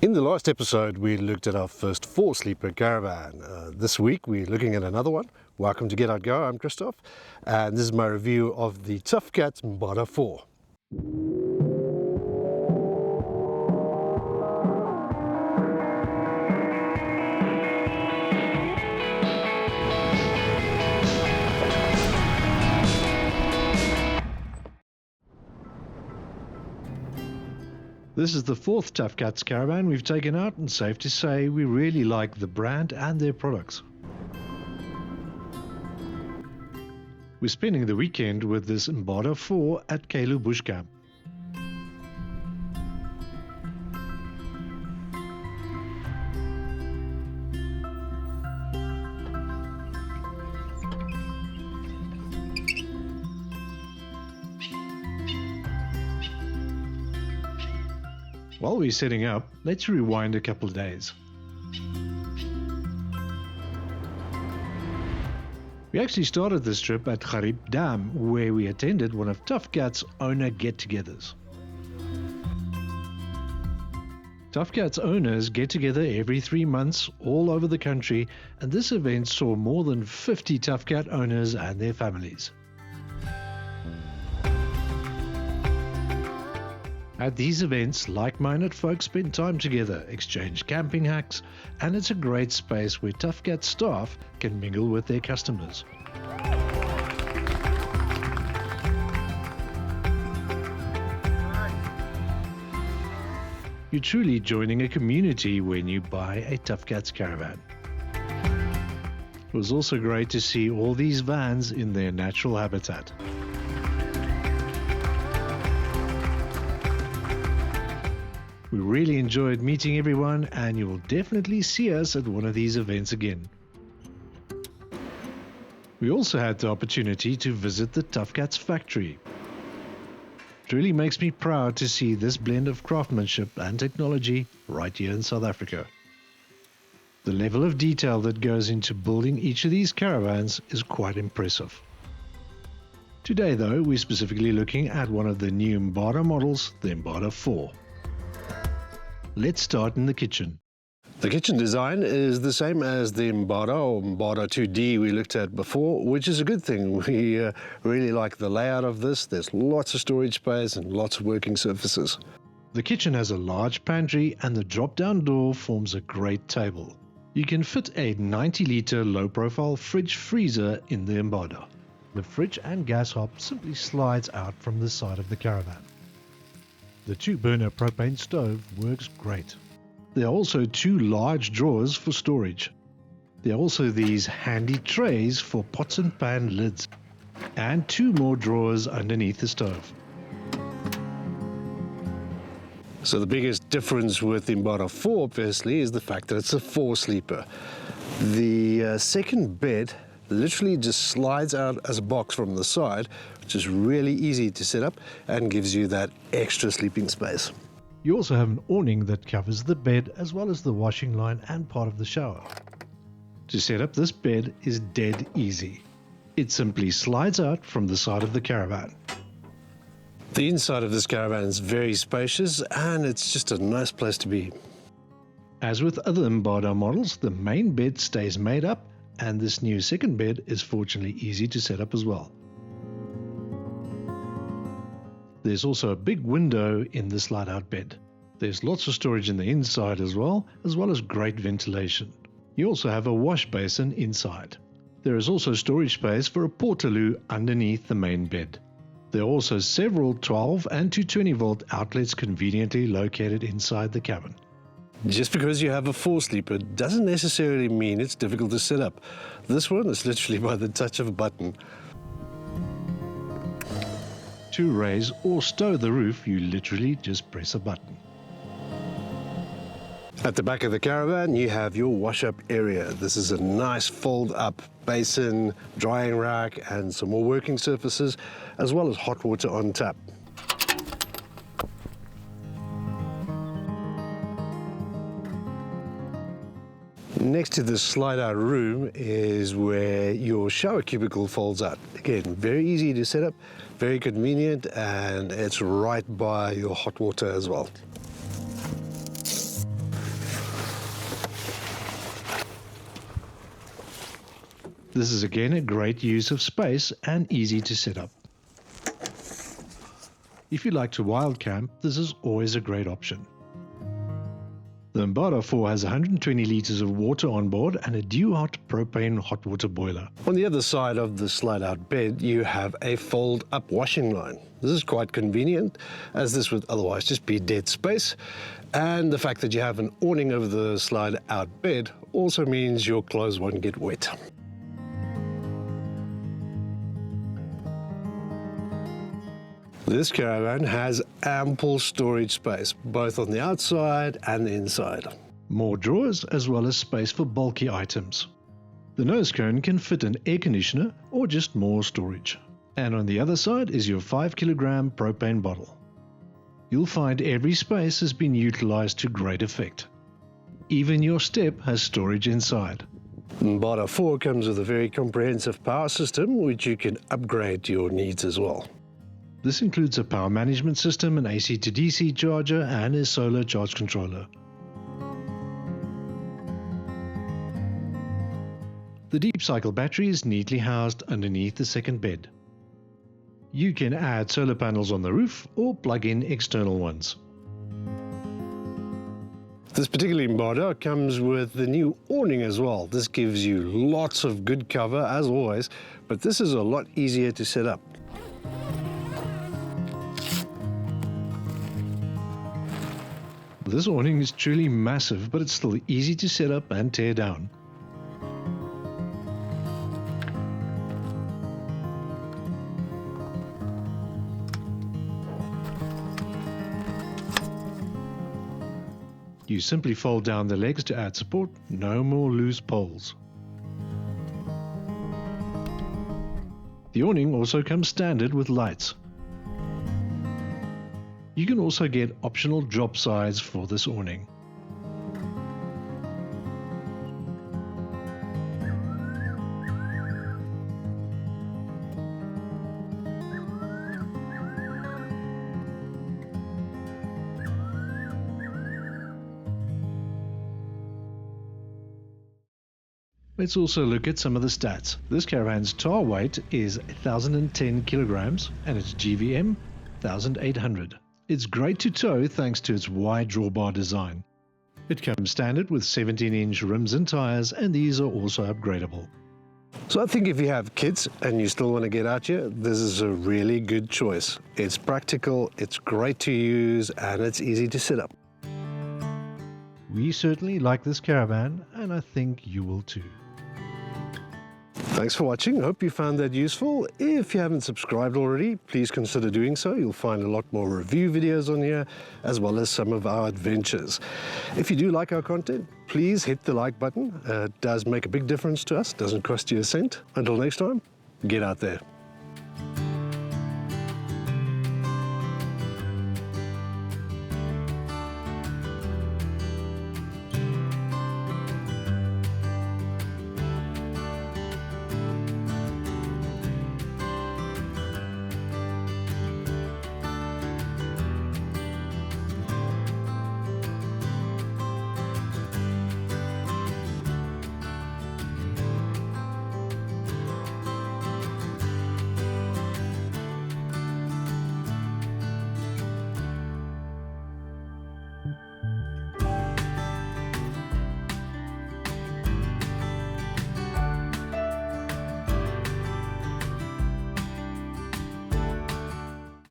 In the last episode, we looked at our first four-sleeper caravan. This week, we're looking at another one. Welcome to Get Out Go, I'm Christoph, and this is my review of the Tuffcats Mbada 4. This is the fourth Tuffcats caravan we've taken out, and safe to say we really like the brand and their products. We're spending the weekend with this Mbada 4 at Kyleu bushcamp. While we're setting up, let's rewind a couple of days. We actually started this trip at Gariep Dam, where we attended one of Tuffcats' owner get-togethers. Tuffcats owners get together every 3 months all over the country, and this event saw more than 50 Tuffcat owners and their families. At these events, like-minded folks spend time together, exchange camping hacks, and it's a great space where Tuffcat staff can mingle with their customers. You're truly joining a community when you buy a Tuffcats caravan. It was also great to see all these vans in their natural habitat. We really enjoyed meeting everyone, and you will definitely see us at one of these events again. We also had the opportunity to visit the Tuffcats factory. It really makes me proud to see this blend of craftsmanship and technology right here in South Africa. The level of detail that goes into building each of these caravans is quite impressive. Today though, we're specifically looking at one of the new Mbada models, the Mbada 4. Let's start in the kitchen. The kitchen design is the same as the Mbada or Mbada 2D we looked at before, which is a good thing. We really like the layout of this. There's lots of storage space and lots of working surfaces. The kitchen has a large pantry, and the drop-down door forms a great table. You can fit a 90-litre low-profile fridge freezer in the Mbada. The fridge and gas hob simply slides out from the side of the caravan. The 2-burner propane stove works great. There are also 2 large drawers for storage. There are also these handy trays for pots and pan lids, and 2 more drawers underneath the stove. So the biggest difference with the Mbada 4 obviously is the fact that it's a 4-sleeper. The second bed literally just slides out as a box from the side, which is really easy to set up and gives you that extra sleeping space. You also have an awning that covers the bed as well as the washing line and part of the shower. To set up this bed is dead easy. It simply slides out from the side of the caravan. The inside of this caravan is very spacious, and it's just a nice place to be. As with other Mbada models, the main bed stays made up, and this new second bed is fortunately easy to set up as well. There's also a big window in the slide-out bed. There's lots of storage in the inside as well as great ventilation. You also have a wash basin inside. There is also storage space for a portaloo underneath the main bed. There are also several 12 and 220 volt outlets conveniently located inside the cabin. Just because you have a 4-sleeper doesn't necessarily mean it's difficult to set up. This one is literally by the touch of a button. To raise or stow the roof, you literally just press a button. At the back of the caravan, you have your wash-up area. This is a nice fold-up basin, drying rack, and some more working surfaces, as well as hot water on tap. Next to the slide-out room is where your shower cubicle folds out. Again, very easy to set up, very convenient, and it's right by your hot water as well. This is again a great use of space and easy to set up. If you like to wild camp, this is always a great option. The Mbada 4 has 120 litres of water on board and a dew-hot propane hot water boiler. On the other side of the slide-out bed, you have a fold-up washing line. This is quite convenient, as this would otherwise just be dead space. And the fact that you have an awning over the slide-out bed also means your clothes won't get wet. This caravan has ample storage space, both on the outside and the inside. More drawers as well as space for bulky items. The nose cone can fit an air conditioner or just more storage. And on the other side is your 5 kilogram propane bottle. You'll find every space has been utilized to great effect. Even your step has storage inside. Mbada 4 comes with a very comprehensive power system, which you can upgrade to your needs as well. This includes a power management system, an AC to DC charger, and a solar charge controller. The deep cycle battery is neatly housed underneath the second bed. You can add solar panels on the roof or plug in external ones. This particular Mbada comes with the new awning as well. This gives you lots of good cover as always, but this is a lot easier to set up. This awning is truly massive, but it's still easy to set up and tear down. You simply fold down the legs to add support, no more loose poles. The awning also comes standard with lights. You can also get optional drop sides for this awning. Let's also look at some of the stats. This caravan's tar weight is 1,010 kilograms and its GVM 1,800. It's great to tow thanks to its wide drawbar design. It comes standard with 17-inch rims and tires, and these are also upgradable. So I think if you have kids and you still want to get out here, this is a really good choice. It's practical, it's great to use, and it's easy to set up. We certainly like this caravan, and I think you will too. Thanks for watching. Hope you found that useful. If you haven't subscribed already, please consider doing so. You'll find a lot more review videos on here, as well as some of our adventures. If you do like our content, please hit the like button. It does make a big difference to us. Doesn't cost you a cent. Until next time, get out there.